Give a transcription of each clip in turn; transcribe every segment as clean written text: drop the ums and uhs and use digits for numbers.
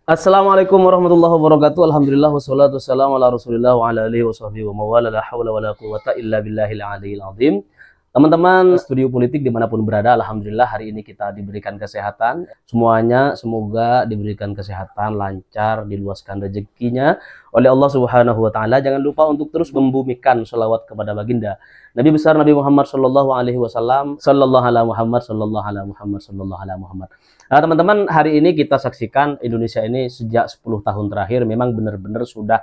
Assalamualaikum warahmatullahi wabarakatuh. Alhamdulillah wassalatu wassalamu ala Rasulillah wa ala alihi washabbihi wa mawala la haula wala quwata illa billahil aliyil azim. Teman-teman studio politik dimanapun berada, alhamdulillah hari ini kita diberikan kesehatan. Semuanya semoga diberikan kesehatan, lancar, diluaskan rezekinya oleh Allah Subhanahu wa taala. Jangan lupa untuk terus membumikan sholawat kepada baginda Nabi besar Nabi Muhammad sallallahu alaihi wasallam, sallallahu ala Muhammad, sallallahu ala Muhammad, sallallahu ala Muhammad. Nah, teman-teman, hari ini kita saksikan Indonesia ini sejak 10 tahun terakhir memang benar-benar sudah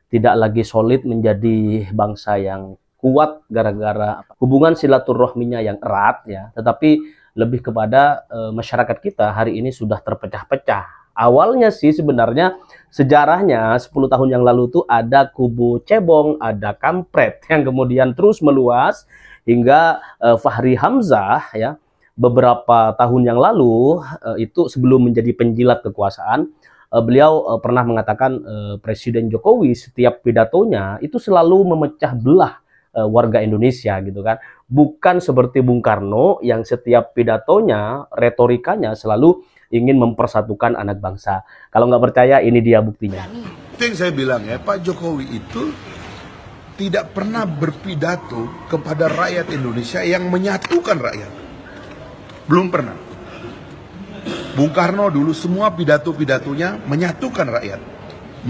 tidak lagi solid menjadi bangsa yang kuat gara-gara hubungan silaturahminya yang erat ya, tetapi lebih kepada masyarakat kita hari ini sudah terpecah-pecah. Awalnya sih sebenarnya sejarahnya 10 tahun yang lalu tuh ada kubu cebong, ada kampret yang kemudian terus meluas hingga Fahri Hamzah ya beberapa tahun yang lalu itu sebelum menjadi penjilat kekuasaan, beliau pernah mengatakan Presiden Jokowi setiap pidatonya itu selalu memecah belah warga Indonesia gitu kan, bukan seperti Bung Karno yang setiap pidatonya retorikanya selalu ingin mempersatukan anak bangsa. Kalau nggak percaya, ini dia buktinya. Itu yang saya bilang ya, Pak Jokowi itu tidak pernah berpidato kepada rakyat Indonesia yang menyatukan rakyat. Belum pernah. Bung Karno dulu semua pidato-pidatonya menyatukan rakyat.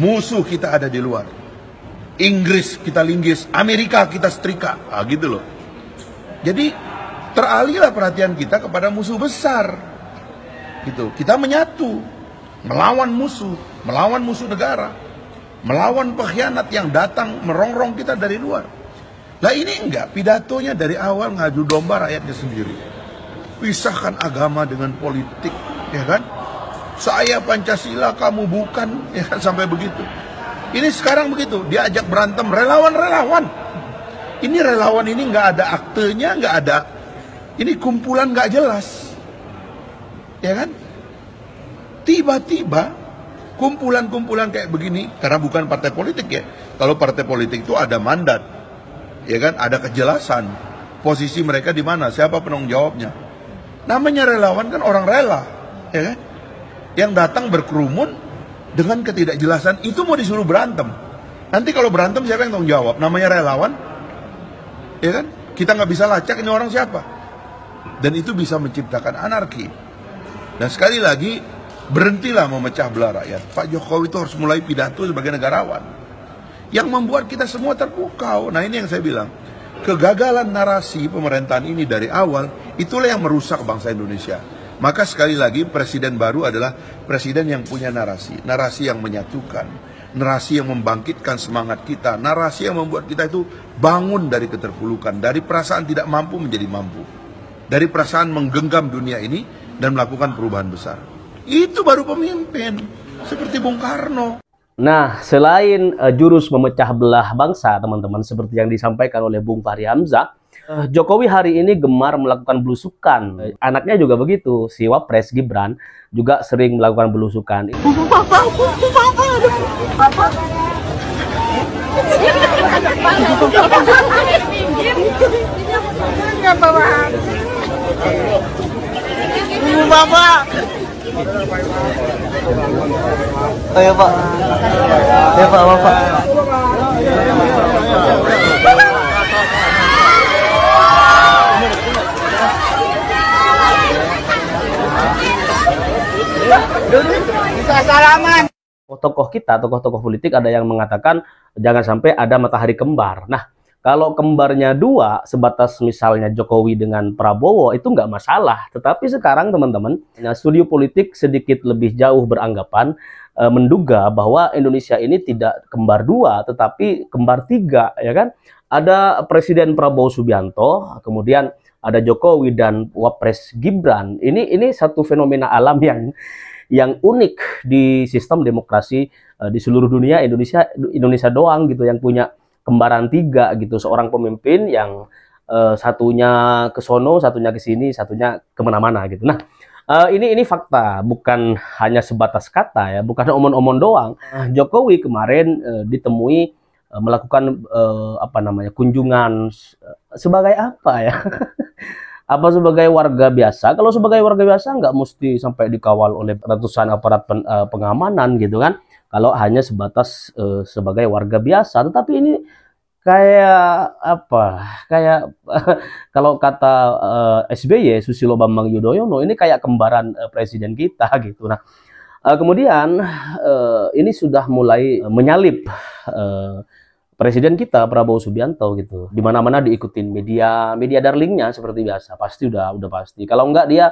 Musuh kita ada di luar. Inggris kita linggis, Amerika kita setrika, gitu loh. Jadi teralihlah perhatian kita kepada musuh besar, gitu. Kita menyatu, melawan musuh negara, melawan pengkhianat yang datang merongrong kita dari luar. Lah ini enggak, pidatonya dari awal ngadu domba rakyatnya sendiri. Pisahkan agama dengan politik, ya kan? Saya Pancasila, kamu bukan, ya kan, sampai begitu. Ini sekarang begitu, diajak berantem relawan-relawan. Ini relawan ini nggak ada aktenya, nggak ada. Ini kumpulan nggak jelas, ya kan? Tiba-tiba kumpulan-kumpulan kayak begini, karena bukan partai politik ya. Kalau partai politik itu ada mandat, ya kan? Ada kejelasan posisi mereka di mana, siapa penanggung jawabnya. Namanya relawan kan orang rela, ya kan? Yang datang berkerumun dengan ketidakjelasan itu mau disuruh berantem. Nanti kalau berantem siapa yang tanggung jawab? Namanya relawan, ya kan? Kita nggak bisa lacak ini orang siapa. Dan itu bisa menciptakan anarki. Dan sekali lagi, berhentilah memecah belah rakyat. Pak Jokowi itu harus mulai pidato sebagai negarawan yang membuat kita semua terpukau. Nah, ini yang saya bilang, kegagalan narasi pemerintahan ini dari awal itulah yang merusak bangsa Indonesia. Maka sekali lagi presiden baru adalah presiden yang punya narasi yang menyatukan, narasi yang membangkitkan semangat kita, narasi yang membuat kita itu bangun dari keterpurukan, dari perasaan tidak mampu menjadi mampu, dari perasaan menggenggam dunia ini dan melakukan perubahan besar. Itu baru pemimpin seperti Bung Karno. Nah, selain jurus memecah belah bangsa, teman-teman, seperti yang disampaikan oleh Bung Fahri Hamzah, Jokowi hari ini gemar melakukan belusukan. Anaknya juga begitu, si Wapres Gibran juga sering melakukan belusukan. Ayo Pak, ya Pak, Bapak. Bisa salaman. Tokoh kita, tokoh-tokoh politik ada yang mengatakan jangan sampai ada matahari kembar. Nah, kalau kembarnya dua, sebatas misalnya Jokowi dengan Prabowo, itu nggak masalah. Tetapi sekarang teman-teman, studio politik sedikit lebih jauh beranggapan, menduga bahwa Indonesia ini tidak kembar dua, tetapi kembar tiga, ya kan? Ada Presiden Prabowo Subianto, kemudian ada Jokowi dan Wapres Gibran. Ini satu fenomena alam yang unik di sistem demokrasi di seluruh dunia. Indonesia doang gitu yang punya kembaran tiga gitu, seorang pemimpin yang satunya ke sono, satunya ke sini, satunya kemana-mana gitu. Nah, ini fakta, bukan hanya sebatas kata ya, bukan omon-omon doang. Jokowi kemarin ditemui melakukan kunjungan sebagai apa ya? apa sebagai warga biasa? Kalau sebagai warga biasa nggak mesti sampai dikawal oleh ratusan aparat pengamanan gitu kan. Kalau hanya sebatas sebagai warga biasa, tetapi ini kayak apa? Kayak kalau kata SBY Susilo Bambang Yudhoyono ini kayak kembaran presiden kita gitu. Nah, kemudian ini sudah mulai menyalip presiden kita Prabowo Subianto gitu. Di mana-mana diikutin media darlingnya seperti biasa. Pasti udah pasti. Kalau enggak dia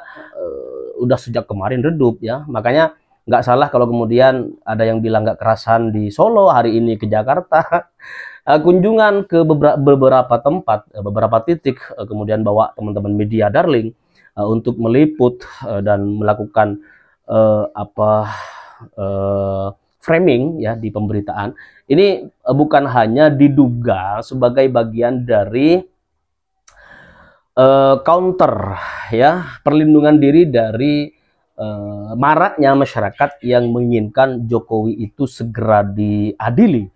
udah sejak kemarin redup ya. Makanya nggak salah kalau kemudian ada yang bilang nggak kerasan di Solo, hari ini ke Jakarta. Kunjungan ke beberapa tempat, beberapa titik, kemudian bawa teman-teman media darling untuk meliput dan melakukan framing ya di pemberitaan. Ini bukan hanya diduga sebagai bagian dari counter ya, perlindungan diri dari maraknya masyarakat yang menginginkan Jokowi itu segera diadili.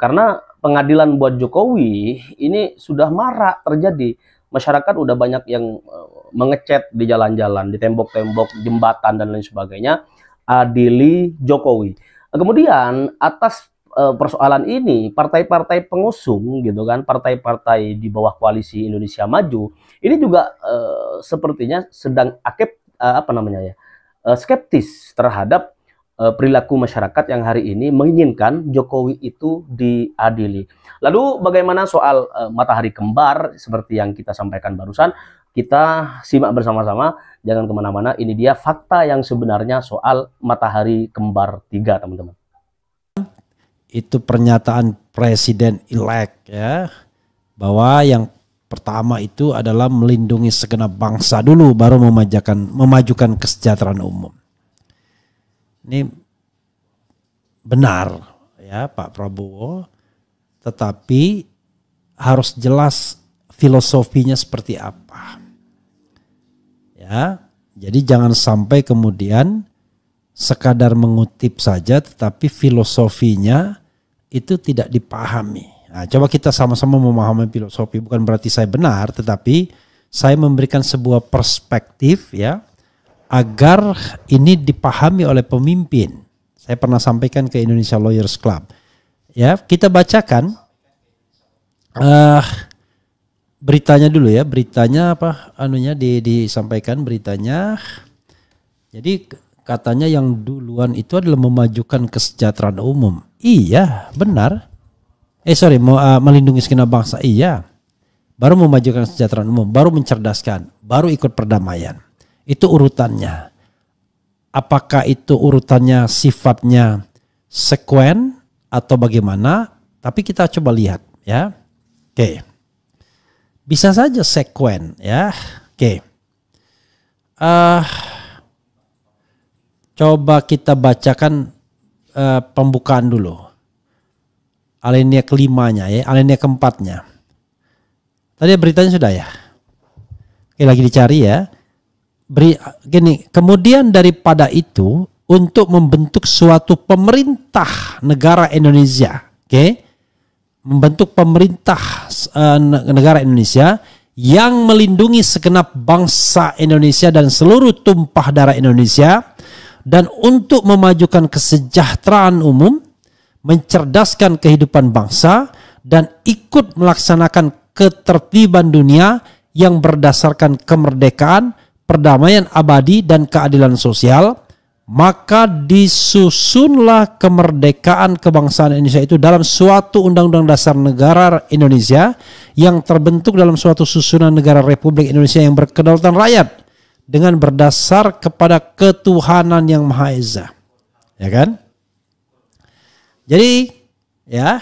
Karena pengadilan buat Jokowi ini sudah marak terjadi. Masyarakat udah banyak yang mengechat di jalan-jalan, di tembok-tembok, jembatan dan lain sebagainya, adili Jokowi. Kemudian atas persoalan ini partai-partai pengusung gitu kan, partai-partai di bawah koalisi Indonesia Maju ini juga sepertinya sedang skeptis terhadap perilaku masyarakat yang hari ini menginginkan Jokowi itu diadili. Lalu bagaimana soal matahari kembar seperti yang kita sampaikan barusan? Kita simak bersama-sama, jangan kemana-mana. Ini dia fakta yang sebenarnya soal matahari kembar 3, teman-teman. Itu pernyataan presiden-elect ya, bahwa yang pertama itu adalah melindungi segenap bangsa dulu, baru memajukan kesejahteraan umum. Ini benar ya Pak Prabowo, tetapi harus jelas filosofinya seperti apa. Ya, jadi jangan sampai kemudian sekadar mengutip saja tetapi filosofinya itu tidak dipahami. Nah, coba kita sama-sama memahami filosofi, bukan berarti saya benar, tetapi saya memberikan sebuah perspektif ya, agar ini dipahami oleh pemimpin. Saya pernah sampaikan ke Indonesia Lawyers Club. Ya, kita bacakan beritanya dulu ya, beritanya apa disampaikan beritanya. Jadi katanya yang duluan itu adalah memajukan kesejahteraan umum. Iya, benar. Melindungi segenap bangsa. Iya. Baru memajukan kesejahteraan umum, baru mencerdaskan, baru ikut perdamaian. Itu urutannya. Apakah itu urutannya sifatnya sekuen atau bagaimana? Tapi kita coba lihat ya. Oke. Bisa saja sekuen ya. Oke. Coba kita bacakan pembukaan dulu. Alinea kelimanya ya, alinea keempatnya. Tadi beritanya sudah ya. Oke, lagi dicari ya. Gini, kemudian daripada itu untuk membentuk suatu pemerintah negara Indonesia, oke? Membentuk pemerintah negara Indonesia yang melindungi segenap bangsa Indonesia dan seluruh tumpah darah Indonesia, dan untuk memajukan kesejahteraan umum, mencerdaskan kehidupan bangsa, dan ikut melaksanakan ketertiban dunia yang berdasarkan kemerdekaan, perdamaian abadi, dan keadilan sosial, maka disusunlah kemerdekaan kebangsaan Indonesia itu dalam suatu undang-undang dasar negara Indonesia yang terbentuk dalam suatu susunan negara Republik Indonesia yang berkedaulatan rakyat dengan berdasar kepada ketuhanan yang Maha Esa. Ya kan? Jadi ya,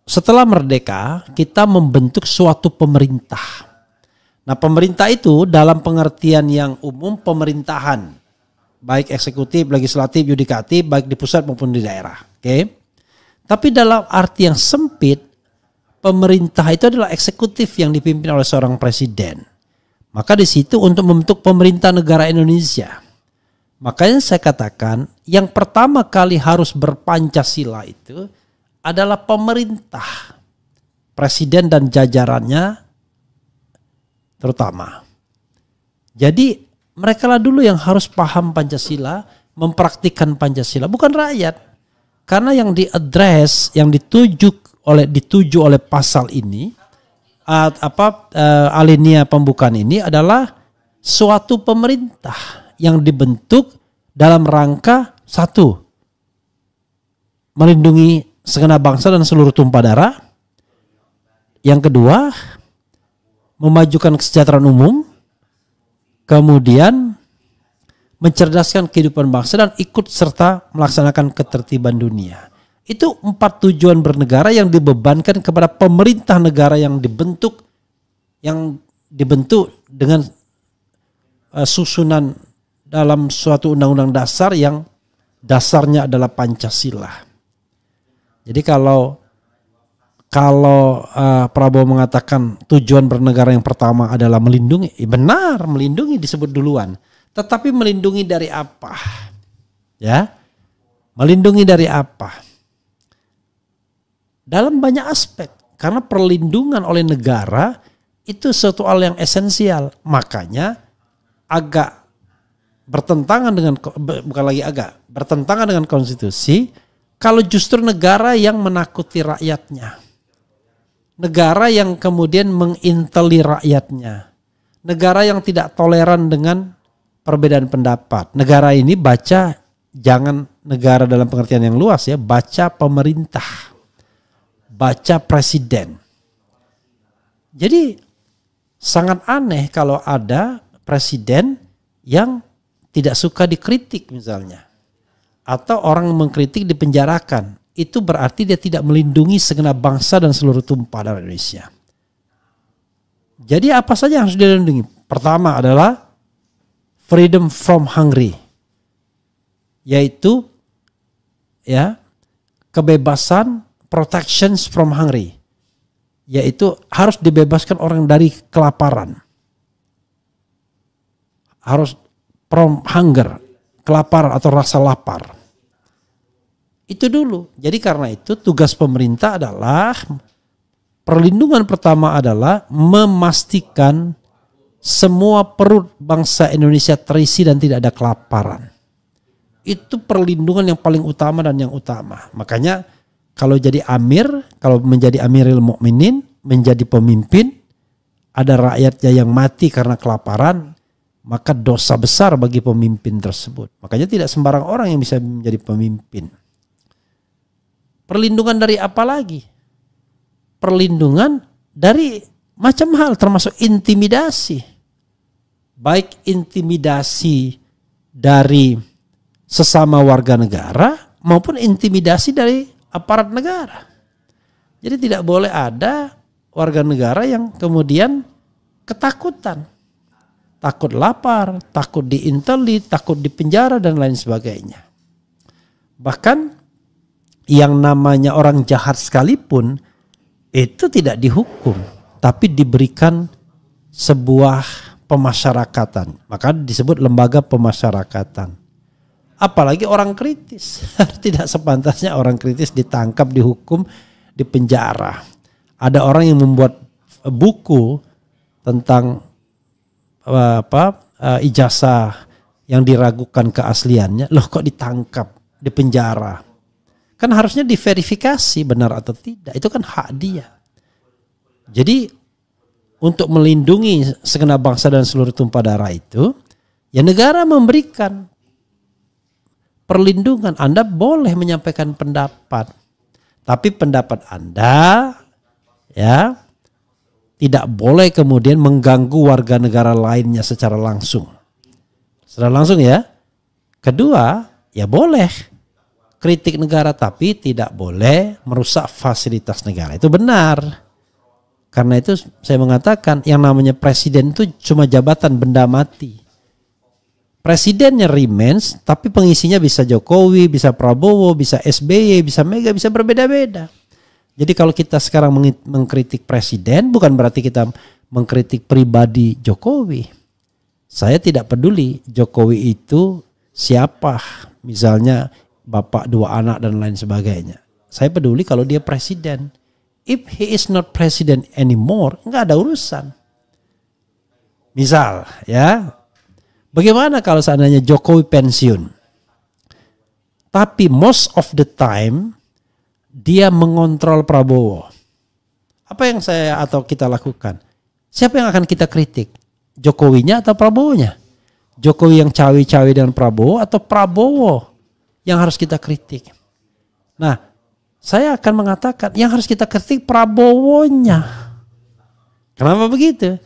setelah merdeka kita membentuk suatu pemerintah. Nah, pemerintah itu dalam pengertian yang umum pemerintahan, baik eksekutif, legislatif, yudikatif, baik di pusat maupun di daerah. Oke. Tapi dalam arti yang sempit, pemerintah itu adalah eksekutif yang dipimpin oleh seorang presiden. Maka di situ untuk membentuk pemerintah negara Indonesia. Makanya saya katakan yang pertama kali harus berpancasila itu adalah pemerintah. presiden dan jajarannya terutama. Jadi mereka lah dulu yang harus paham Pancasila, mempraktikkan Pancasila, bukan rakyat. Karena yang diadres, yang dituju oleh pasal ini, alinea pembukaan ini adalah suatu pemerintah yang dibentuk dalam rangka satu, melindungi segenap bangsa dan seluruh tumpah darah. Yang kedua, memajukan kesejahteraan umum. Kemudian mencerdaskan kehidupan bangsa dan ikut serta melaksanakan ketertiban dunia. Itu 4 tujuan bernegara yang dibebankan kepada pemerintah negara yang dibentuk dengan susunan dalam suatu undang-undang dasar yang dasarnya adalah Pancasila. Jadi kalau Prabowo mengatakan tujuan bernegara yang pertama adalah melindungi, benar, melindungi disebut duluan. Tetapi melindungi dari apa? Ya, melindungi dari apa? Dalam banyak aspek, karena perlindungan oleh negara itu suatu hal yang esensial. Makanya agak bertentangan dengan konstitusi kalau justru negara yang menakuti rakyatnya. Negara yang kemudian menginteli rakyatnya. Negara yang tidak toleran dengan perbedaan pendapat. Negara ini baca, jangan negara dalam pengertian yang luas ya, baca pemerintah. Baca presiden. Jadi sangat aneh kalau ada presiden yang tidak suka dikritik misalnya. Atau orang mengkritik dipenjarakan. Itu berarti dia tidak melindungi segenap bangsa dan seluruh tumpah darah Indonesia. Jadi apa saja yang harus dilindungi? Pertama adalah freedom from hungry. Yaitu ya, kebebasan, protections from hungry. Yaitu harus dibebaskan orang dari kelaparan. Harus from hunger, kelaparan atau rasa lapar. Itu dulu. Jadi karena itu tugas pemerintah adalah, perlindungan pertama adalah memastikan semua perut bangsa Indonesia terisi dan tidak ada kelaparan. Itu perlindungan yang paling utama dan yang utama. Makanya kalau jadi amir, kalau menjadi Amirul Mukminin, menjadi pemimpin, ada rakyatnya yang mati karena kelaparan, maka dosa besar bagi pemimpin tersebut. Makanya tidak sembarang orang yang bisa menjadi pemimpin. Perlindungan dari apa lagi? Perlindungan dari macam hal, termasuk intimidasi. Baik intimidasi dari sesama warga negara maupun intimidasi dari aparat negara. Jadi tidak boleh ada warga negara yang kemudian ketakutan. Takut lapar, takut diinteli, takut dipenjara dan lain sebagainya. Bahkan yang namanya orang jahat sekalipun itu tidak dihukum, tapi diberikan sebuah pemasyarakatan. Maka disebut lembaga pemasyarakatan. Apalagi orang kritis. Tidak sepantasnya orang kritis ditangkap, dihukum, dipenjara. Ada orang yang membuat buku tentang ijazah yang diragukan keasliannya. Loh kok ditangkap, dipenjara? Kan harusnya diverifikasi benar atau tidak. Itu kan hak dia. Jadi untuk melindungi segenap bangsa dan seluruh tumpah darah itu, ya negara memberikan perlindungan. Anda boleh menyampaikan pendapat. Tapi pendapat Anda ya tidak boleh kemudian mengganggu warga negara lainnya secara langsung. Secara langsung ya. Kedua, ya boleh kritik negara tapi tidak boleh merusak fasilitas negara. Itu benar. Karena itu saya mengatakan yang namanya presiden itu cuma jabatan benda mati. Presidennya remains tapi pengisinya bisa Jokowi, bisa Prabowo, bisa SBY, bisa Mega, bisa berbeda-beda. Jadi kalau kita sekarang mengkritik presiden bukan berarti kita mengkritik pribadi Jokowi. Saya tidak peduli Jokowi itu siapa, misalnya bapak 2 anak dan lain sebagainya. Saya peduli kalau dia presiden if he is not president anymore, nggak ada urusan. Misal, ya, bagaimana kalau seandainya Jokowi pensiun, tapi most of the time dia mengontrol Prabowo. Apa yang saya atau kita lakukan? Siapa yang akan kita kritik? Jokowinya atau Prabowo-nya? Jokowi yang cawe-cawe dengan Prabowo atau Prabowo yang harus kita kritik? Nah, saya akan mengatakan yang harus kita kritik Prabowo-nya. Kenapa begitu?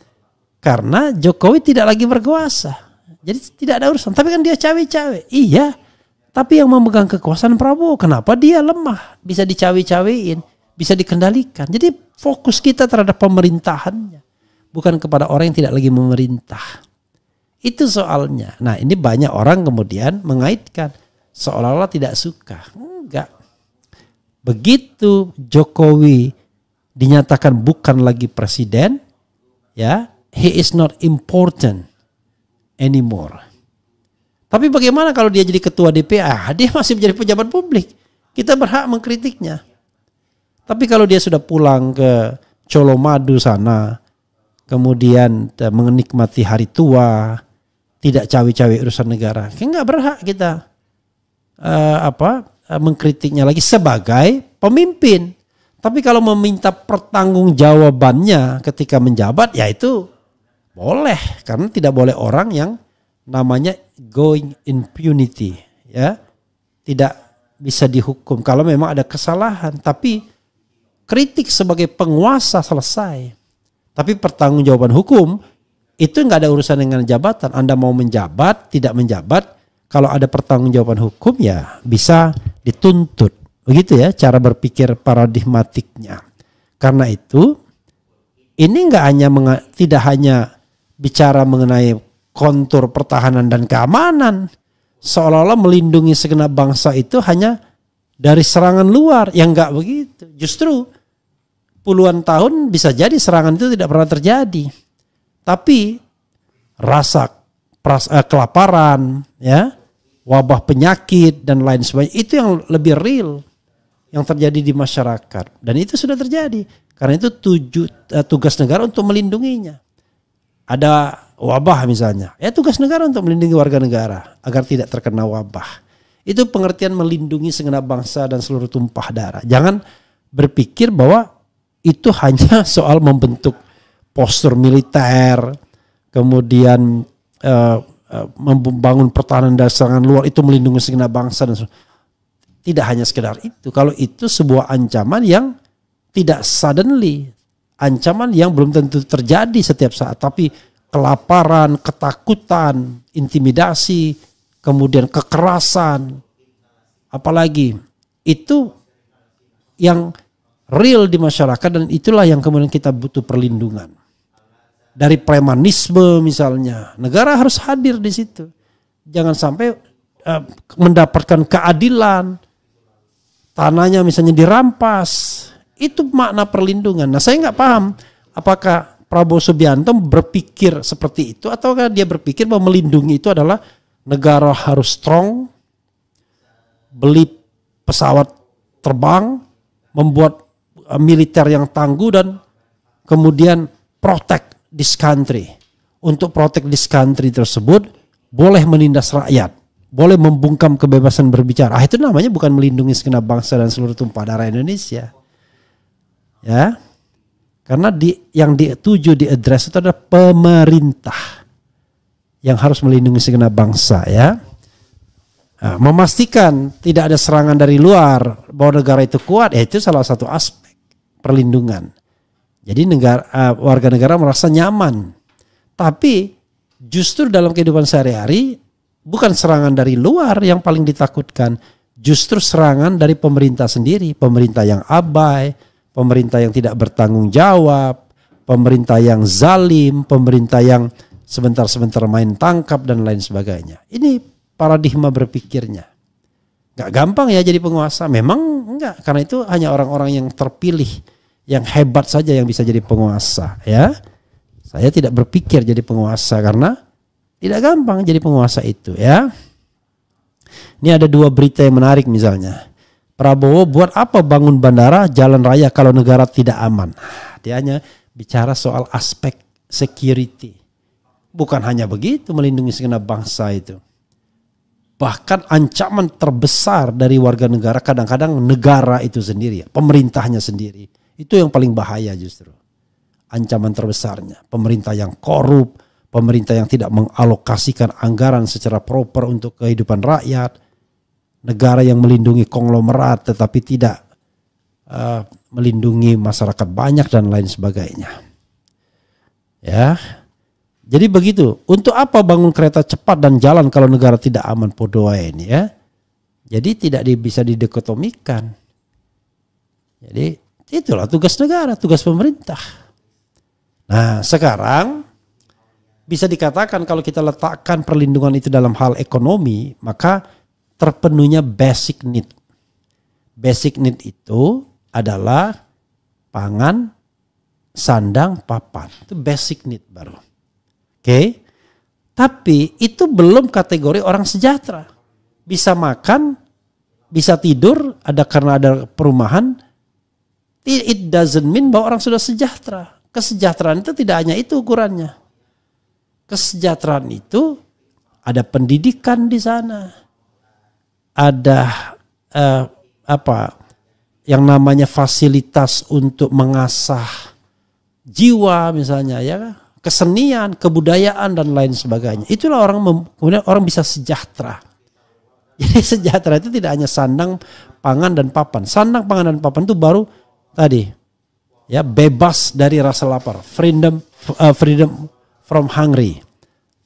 Karena Jokowi tidak lagi berkuasa. Jadi tidak ada urusan. Tapi kan dia cawe-cawe. Iya. Tapi yang memegang kekuasaan Prabowo. Kenapa dia lemah? Bisa dicawe-cawein. Bisa dikendalikan. Jadi fokus kita terhadap pemerintahannya. Bukan kepada orang yang tidak lagi memerintah. Itu soalnya. Nah, ini banyak orang kemudian mengaitkan. Seolah-olah tidak suka. Enggak. Begitu Jokowi dinyatakan bukan lagi presiden, ya, he is not important anymore. Tapi bagaimana kalau dia jadi ketua DPR? Dia masih menjadi pejabat publik. Kita berhak mengkritiknya. Tapi kalau dia sudah pulang ke Colomadu sana, kemudian menikmati hari tua, tidak cawe-cawe urusan negara, nggak berhak kita mengkritiknya lagi sebagai pemimpin. Tapi kalau meminta pertanggungjawabannya ketika menjabat, ya itu boleh, karena tidak boleh orang yang namanya going impunity, ya, tidak bisa dihukum kalau memang ada kesalahan. Tapi kritik sebagai penguasa selesai. Tapi pertanggungjawaban hukum itu nggak ada urusan dengan jabatan. Anda mau menjabat, tidak menjabat, kalau ada pertanggungjawaban hukum ya bisa dituntut. Begitu ya cara berpikir paradigmatiknya. Karena itu ini tidak hanya bicara mengenai kontur pertahanan dan keamanan. Seolah-olah melindungi segenap bangsa itu hanya dari serangan luar. Yang enggak begitu. Justru puluhan tahun bisa jadi serangan itu tidak pernah terjadi. Tapi rasa kelaparan, ya, wabah penyakit dan lain sebagainya, itu yang lebih real yang terjadi di masyarakat. Dan itu sudah terjadi. Karena itu tugas negara untuk melindunginya. Ada wabah misalnya, ya tugas negara untuk melindungi warga negara agar tidak terkena wabah. Itu pengertian melindungi segenap bangsa dan seluruh tumpah darah. Jangan berpikir bahwa itu hanya soal membentuk postur militer, kemudian membangun pertahanan dari serangan luar, itu melindungi segenap bangsa dan tidak hanya sekedar itu. Kalau itu sebuah ancaman yang tidak suddenly, ancaman yang belum tentu terjadi setiap saat, tapi kelaparan, ketakutan, intimidasi, kemudian kekerasan, apalagi itu yang real di masyarakat, dan itulah yang kemudian kita butuh perlindungan. Dari premanisme misalnya, negara harus hadir di situ. Jangan sampai mendapatkan keadilan, tanahnya misalnya dirampas, itu makna perlindungan. Nah, saya nggak paham apakah Prabowo Subianto berpikir seperti itu, ataukah dia berpikir bahwa melindungi itu adalah negara harus strong, beli pesawat terbang, membuat militer yang tangguh, dan kemudian protect this country. Untuk protect this country tersebut boleh menindas rakyat, boleh membungkam kebebasan berbicara. Itu namanya bukan melindungi segenap bangsa dan seluruh tumpah darah Indonesia. Ya, karena yang dituju diadres itu adalah pemerintah yang harus melindungi segenap bangsa, ya. Nah, memastikan tidak ada serangan dari luar, bahwa negara itu kuat, itu salah satu aspek perlindungan. Jadi warga negara merasa nyaman. Tapi justru dalam kehidupan sehari-hari bukan serangan dari luar yang paling ditakutkan, justru serangan dari pemerintah sendiri, pemerintah yang abai, pemerintah yang tidak bertanggung jawab, pemerintah yang zalim, pemerintah yang sebentar-sebentar main tangkap dan lain sebagainya. Ini paradigma berpikirnya. Gak gampang ya jadi penguasa. Memang enggak, karena itu hanya orang-orang yang terpilih, yang hebat saja yang bisa jadi penguasa, ya. Saya tidak berpikir jadi penguasa karena tidak gampang jadi penguasa itu, ya. Ini ada dua berita yang menarik misalnya. Prabowo, buat apa bangun bandara, jalan raya kalau negara tidak aman? Dia hanya bicara soal aspek security. Bukan hanya begitu melindungi segenap bangsa itu. Bahkan ancaman terbesar dari warga negara kadang-kadang negara itu sendiri, pemerintahnya sendiri. Itu yang paling bahaya justru. Ancaman terbesarnya. Pemerintah yang korup, pemerintah yang tidak mengalokasikan anggaran secara proper untuk kehidupan rakyat. Negara yang melindungi konglomerat tetapi tidak melindungi masyarakat banyak dan lain sebagainya. Ya. Jadi begitu. Untuk apa bangun kereta cepat dan jalan kalau negara tidak aman, podoa ini ya. Jadi tidak bisa didikotomikan. Jadi itulah tugas negara, tugas pemerintah. Nah, sekarang bisa dikatakan kalau kita letakkan perlindungan itu dalam hal ekonomi, maka terpenuhnya basic need. Basic need itu adalah pangan, sandang, papan. Itu basic need baru. Oke, tapi itu belum kategori orang sejahtera. Bisa makan, bisa tidur, karena ada perumahan. It doesn't mean bahwa orang sudah sejahtera. Kesejahteraan itu tidak hanya itu ukurannya. Kesejahteraan itu ada pendidikan di sana, ada yang namanya fasilitas untuk mengasah jiwa misalnya ya. Kesenian, kebudayaan dan lain sebagainya. Itulah kemudian orang bisa sejahtera. Jadi sejahtera itu tidak hanya sandang, pangan dan papan. Sandang, pangan dan papan itu baru tadi ya, bebas dari rasa lapar, freedom from hungry.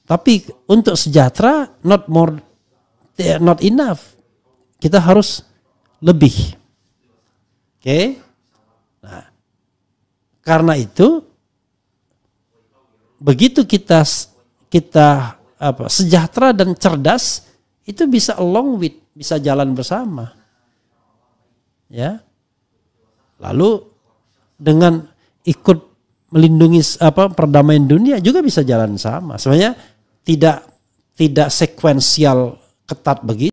Tapi untuk sejahtera not enough. Kita harus lebih. Oke? Nah, karena itu begitu kita sejahtera dan cerdas, itu bisa along with, bisa jalan bersama. Ya. Lalu dengan ikut melindungi perdamaian dunia juga bisa jalan sama. Sebenarnya tidak sekuensial ketat begitu.